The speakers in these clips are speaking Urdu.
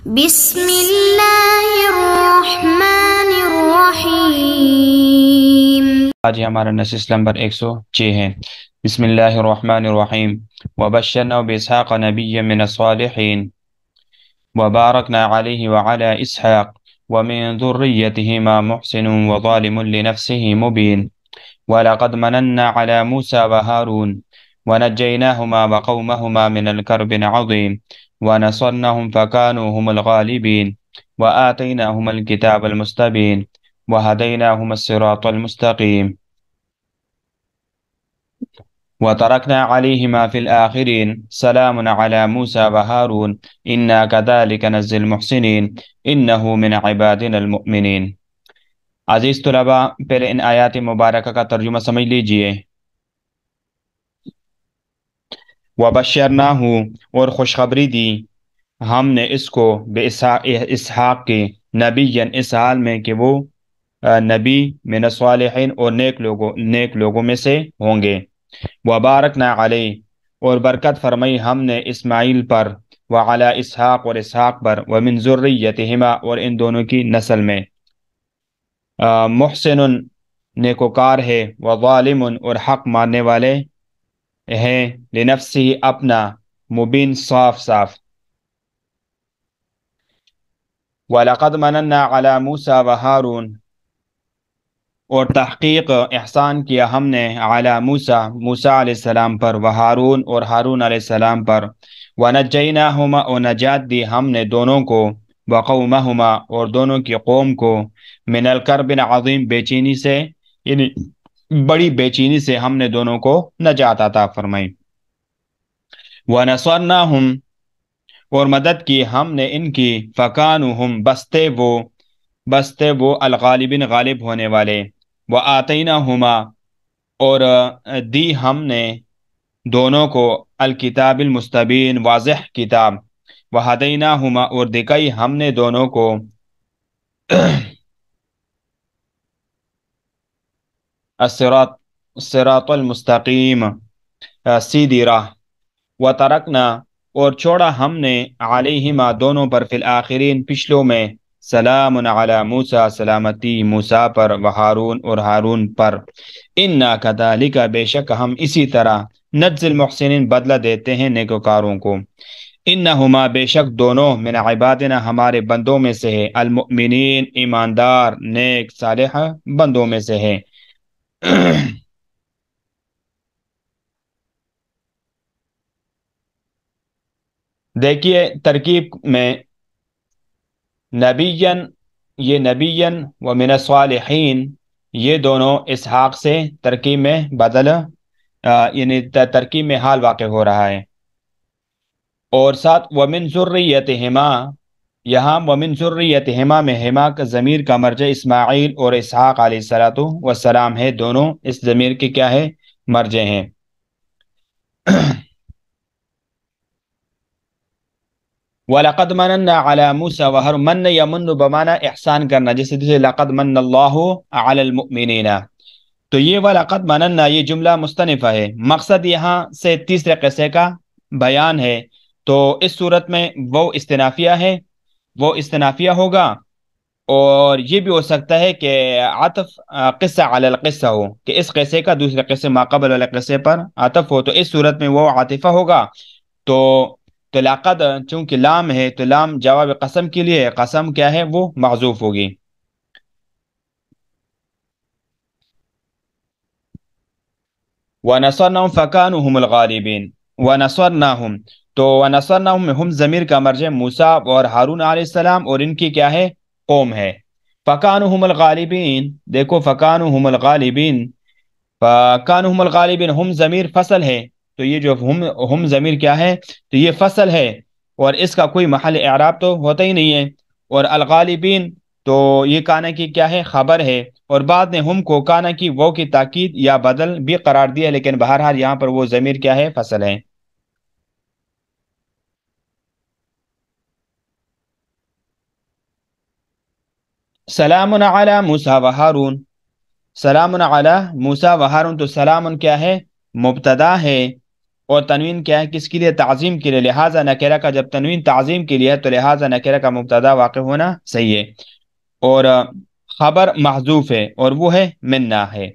بسم الله الرحمن الرحيم. آج ہمارا نشست نمبر 106 ہے۔ بسم اللہ الرحمن الرحیم۔ وبشرنا بإسحاق نبیا من الصالحین وبارکنا علیہ وعلى اسحاق ومن ذریتہما محسن وظالم لنفسه مبین ولقد مننا على موسى وهارون ونجيناهما وقومهما من الكرب العظيم ونصرناهم فكانوا هم الغالبين وآتيناهم الكتاب المستبين وهديناهم الصراط المستقيم وتركنا عليهما في الآخرين سلام على موسى وهارون إنا كذلك نجزي المحسنين إنه من عبادنا المؤمنين۔ عزیز طلباء، پہلے ان آیات مبارکہ کا ترجمہ سمجھ لیجئے۔ وبشرناہ، اور خوشخبری دی ہم نے اس کو اسحاق کے نبیًا، اس حال میں کہ وہ نبی من الصالحین اور نیک لوگوں میں سے ہوں گے۔ وبارکنا علیہ، اور برکت فرمائی ہم نے اسماعیل پر، وعلی اسحاق، اور اسحاق پر، ومن ذریتہما، اور ان دونوں کی نسل میں، محسن نیکوکار ہے، وظالم، اور حق ماننے والے ہیں، لنفسی اپنا، مبین صاف صاف۔ وَلَقَدْ مَنَنَّا عَلَى مُوسَى وَهَارُونَ، اور تحقیق احسان کیا ہم نے علی موسیٰ علیہ السلام پر، وہارون، اور ہارون علیہ السلام پر، وَنَجَّيْنَاهُمَا، اور نجات دی ہم نے دونوں کو، وَقَوْمَهُمَا، اور دونوں کی قوم کو، من الکرب العظیم، بے چینی سے، یعنی بڑی بے چینی سے ہم نے دونوں کو نجات عطا فرمائی۔ وَنَصَرْنَاهُمْ، اور مدد کی ہم نے ان کی، فَكَانُوا، بستے وہ الغالبین، غالب ہونے والے، وَآتَيْنَاهُمَا، اور دی ہم نے دونوں کو، الکتاب المستبین، واضح کتاب، وَهَدَيْنَاهُمَا، اور دکھائی ہم نے دونوں کو، الصراط المستقیم، سیدھی راہ، وَتَرَكْنَا، اور چھوڑا ہم نے، علیہما دونوں پر، فی الآخرین پچھلوں میں، سلام علی موسیٰ، سلامتی موسیٰ پر، وہارون، اور ہارون پر، انا کذالک، بے شک ہم اسی طرح، نجزی المحسنین، بدلہ دیتے ہیں نیکوکاروں کو، انہما، بے شک دونوں، من عبادنا، ہمارے بندوں میں سے ہے، المؤمنین، ایماندار، نیک صالح بندوں میں سے ہے۔ دیکھیے ترکیب میں، نبیًا، یہ نبیًا، ومن الصالحین، یہ دونوں اسحاق سے ترکیب میں بدل، یعنی ترکیب میں حال واقع ہو رہا ہے، اور ساتھ ومن ذریتہما، یہاں ومن ذریتہما میں ہما کا ضمیر کا مرجع اسماعیل اور اسحاق علیہ السلام ہے، دونوں اس ضمیر کے کیا ہے، مرجع ہیں۔ وَلَقَدْ مَنَنَّا عَلَى مُوسَى وَهَارُونَ، من یمن بمعنی احسان کرنا، جیسے لَقَدْ مَنَّ اللَّهُ عَلَى الْمُؤْمِنِينَ، تو یہ وَلَقَدْ مَنَنَّا، یہ جملہ مستنفہ ہے، مقصد یہاں سے تیسرے قصے کا بیان ہے، تو اس صورت میں وہ استنافیہ ہوگا، اور یہ بھی ہو سکتا ہے کہ عطف قصہ علی القصہ ہو، کہ اس قصے کا دوسرے قصے ما قبل والے قصے پر عطف ہو، تو اس صورت میں وہ عاطفہ ہوگا، تو لقد چونکہ لام ہے، تو لام جواب قسم کے لیے، قسم کیا ہے، وہ محذوف ہوگی۔ وَنَصَرْنَاهُمْ فَكَانُوا هُمُ الْغَالِبِينَ، وَنَصَرْنَاهُمْ، تو وَنَصَرْنَاهُمْ میں ہم ضمیر کا مرجع موسیٰ اور ہارون علیہ السلام اور ان کی کیا ہے، قوم ہے۔ فَكَانُوا هُمُ الْغَالِبِينَ، دیکھو فَكَانُوا هُمُ الْغَالِبِينَ، فَكَانُوا هُمُ الْغَالِبِينَ، ہم ضمیر فصل ہے، تو یہ جو ہم ضمیر کیا ہے، تو یہ فصل ہے، اور اس کا کوئی محل اعراب تو ہوتا ہی نہیں ہے، اور الغالبین تو یہ کانا کی کیا ہے، خبر ہے، اور بعد نے ہم کو کانا کی وہ کی تاکید یا بدل بھی قرار دیا، لیکن بہرحال یہاں پر وہ ضمیر کیا ہے، فصل ہے۔ سلام علی موسیٰ و ہارون، سلام علی موسیٰ و ہارون، تو سلام کیا ہے، مبتدا ہے، اور تنوین کیا ہے؟ کس کے لیے؟ تعظیم کے لیے، لہٰذا نکرہ کا جب تنوین تعظیم کے لیے ہے تو لہٰذا نکرہ کا مبتدا واقع ہونا صحیح ہے، اور خبر محذوف ہے اور وہ ہے منا ہے۔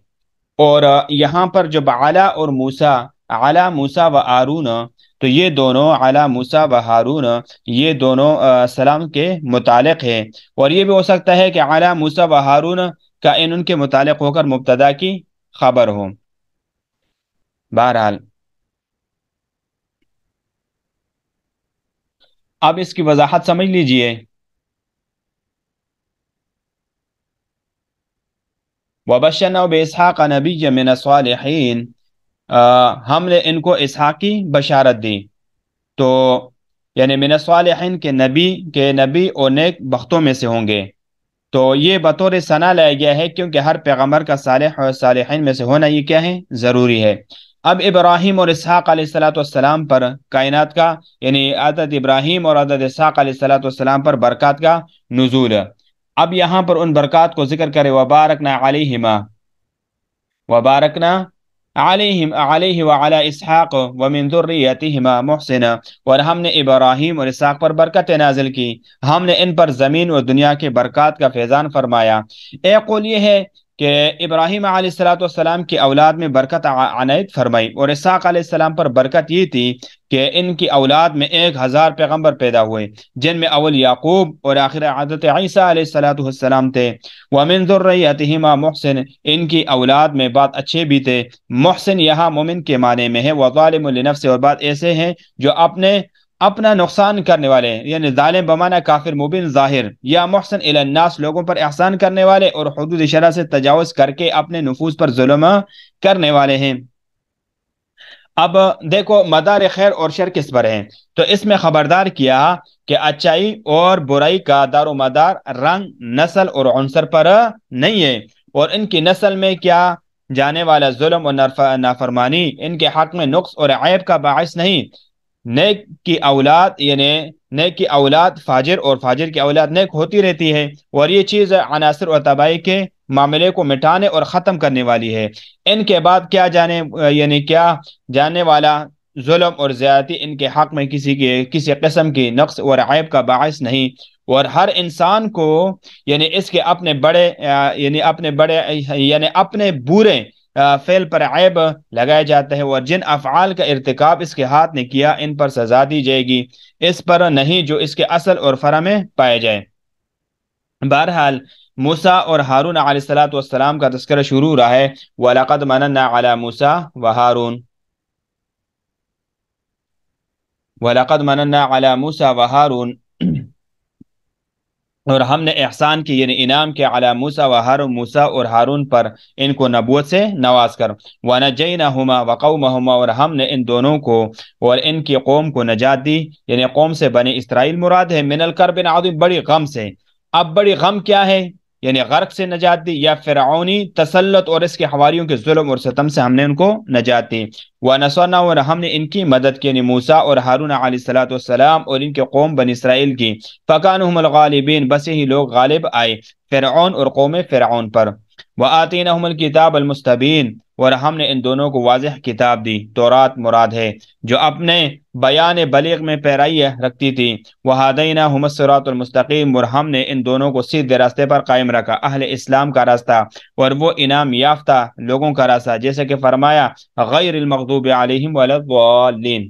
اور یہاں پر جو علی اور موسیٰ، علی موسیٰ و ہارون، تو یہ دونوں علی موسیٰ و ہارون یہ دونوں سلام کے متعلق ہے، اور یہ بھی ہو سکتا ہے کہ علی موسیٰ و ہارون کا ان کے متعلق ہو کر مبتدا کی خبر ہو۔ بہرحال اب اس کی وضاحت سمجھ لیجئے۔ وَبَشَّرْنَاهُ بِإِسْحَاقَ نَبِيًّا مِنَ الصَّالِحِينَ، ہم نے ان کو اسحاق کی بشارت دی، تو یعنی من الصالحین کے نبی اور نیک بختوں میں سے ہوں گے، تو یہ بطور ثنا لایا گیا ہے کیونکہ ہر پیغمبر کا صالح اور صالحین میں سے ہونا یہ کیا ہے؟ ضروری ہے۔ اب ابراہیم اور اسحاق علیہ السلام پر کائنات کا یعنی عدد ابراہیم اور عدد اسحاق علیہ السلام پر برکات کا نزول ہے۔ اب یہاں پر ان برکات کو ذکر کرے، وبارکنا علیہما، وبارکنا علیہ وعلی اسحاق ومن ذریتہما محسن، اور ہم نے ابراہیم اور اسحاق پر برکت نازل کی، ہم نے ان پر زمین اور دنیا کے برکات کا فیضان فرمایا۔ ایک قول یہ ہے کہ ابراہیم علیہ السلام کی اولاد میں برکت عنایت فرمائی، اور اسحاق علیہ السلام پر برکت یہ تھی کہ ان کی اولاد میں 1000 پیغمبر پیدا ہوئے، جن میں اول یعقوب اور آخر حضرت عیسیٰ علیہ السلام تھے۔ وَمِن ذُرِّيَّتِهِمَا محسن، ان کی اولاد میں بات اچھے بھی تھے۔ محسن یہاں مومن کے معنی میں ہے، وَظَالِمٌ لِنَفْسِهِ، اور بات ایسے ہیں جو اپنا نقصان کرنے والے، یعنی ظالم بمعنی کافر مبین ظاہر، یا محسن الی الناس، لوگوں پر احسان کرنے والے اور حدود شرع سے تجاوز کر کے اپنے نفوس پر ظلم کرنے والے ہیں۔ اب دیکھو مدار خیر اور شر کس پر ہے، تو اس میں خبردار کیا کہ اچائی اور برائی کا دار و مدار رنگ، نسل اور عنصر پر نہیں ہے، اور ان کی نسل میں کیا جانے والا ظلم اور نافرمانی ان کے حق میں نقص اور عیب کا باعث نہیں۔ نیک کی اولاد یعنی نیک کی اولاد فاجر اور فاجر کی اولاد نیک ہوتی رہتی ہے، اور یہ چیز عناصر اور تباہی کے معاملے کو مٹانے اور ختم کرنے والی ہے۔ ان کے بعد کیا جانے والا ظلم اور زیادتی ان کے حق میں کسی قسم کی نقص اور عیب کا باعث نہیں، اور ہر انسان کو یعنی اس کے اپنے برے فعل پر عیب لگایا جاتا ہے، اور جن افعال کا ارتکاب اس کے ہاتھ نے کیا ان پر سزا دی جائے گی، اس پر نہیں جو اس کے اصل اور فرع میں پائے جائے۔ بہرحال موسیٰ اور ہارون علیہ السلام کا تذکرہ شروع رہا ہے، وَلَقَدْ مَنَنَّا عَلَى مُوسَىٰ وَهَارُونَ، وَلَقَدْ مَنَنَّا عَلَى مُوسَىٰ وَهَارُونَ، اور ہم نے احسان کی یعنی انعام کے علی موسیٰ و ہارون، موسیٰ اور ہارون پر ان کو نبوت سے نواز کر، وَنَجَّيْنَاهُمَا وَقَوْمَهُمَا، اور ہم نے ان دونوں کو اور ان کی قوم کو نجات دی، یعنی قوم سے بنی اسرائیل مراد ہے، من الکرب العظیم، بڑی غم سے۔ اب بڑی غم کیا ہے؟ یعنی غرق سے نجات دی، یا فرعونی تسلط اور اس کے حواریوں کے ظلم اور ستم سے ہم نے ان کو نجات دی۔ وَنَصَرْنَاهُ، اور ہم نے ان کی مدد کی، یعنی موسیٰ اور ہارون علیہ السلام اور ان کے قوم بنی اسرائیل کی، فَكَانُهُمُ الْغَالِبِينَ، بس یہی لوگ غالب آئے فرعون اور قوم فرعون پر۔ وَآتَيْنَاهُمُ الْكِتَابَ الْمُسْتَبِينَ، اور ہم نے ان دونوں کو واضح کتاب دی، تورات مراد ہے، جو اپنے بیان بلیغ میں پیرائی رکھتی تھی۔ وَهَدَيْنَاهُمُ الصِّرَاطَ الْمُسْتَقِيمَ، اور ہم نے ان دونوں کو سیدھے راستے پر قائم رکھا، اہل اسلام کا راستہ اور وہ انعام یافتہ لوگوں کا راستہ، جیسے کہ فرمایا غیر المغضوب علیہم ولا الضالین۔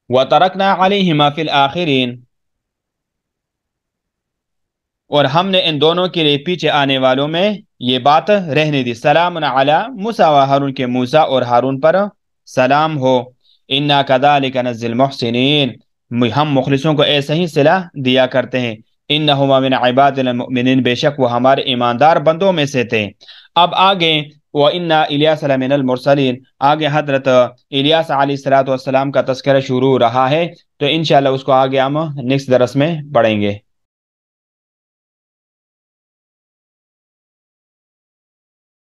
وَتَرَكْنَا عَلَيْهِمَا فِي الْآخِرِينَ، اور ہم نے ان دونوں کے لیے پیچھے آنے والوں میں یہ بات رہنے دی، سلام علی موسیٰ و ہارون، کے موسیٰ اور ہارون پر سلام ہو۔ اِنَّا كَذَلِكَ نَجْزِي الْمُحْسِنِينَ، ہم مخلصوں کو ایسے ہی صلح دیا کرتے ہیں۔ اِنَّهُمَا مِنْ عِبَادِنَا الْمُؤْمِنِينَ، بے شک وہ ہمارے ایماندار بندوں میں سے تھے۔ اب آگے وَإِنَّا إِلْيَاسَ لَمِنَ الْمُرْسَلِينَ، آگے حضرت الیاس علیہ السلام کا تذکرہ شروع رہا ہے، تو انشاءاللہ اس کو آگے ہم نیکسٹ درس میں پڑھیں گے۔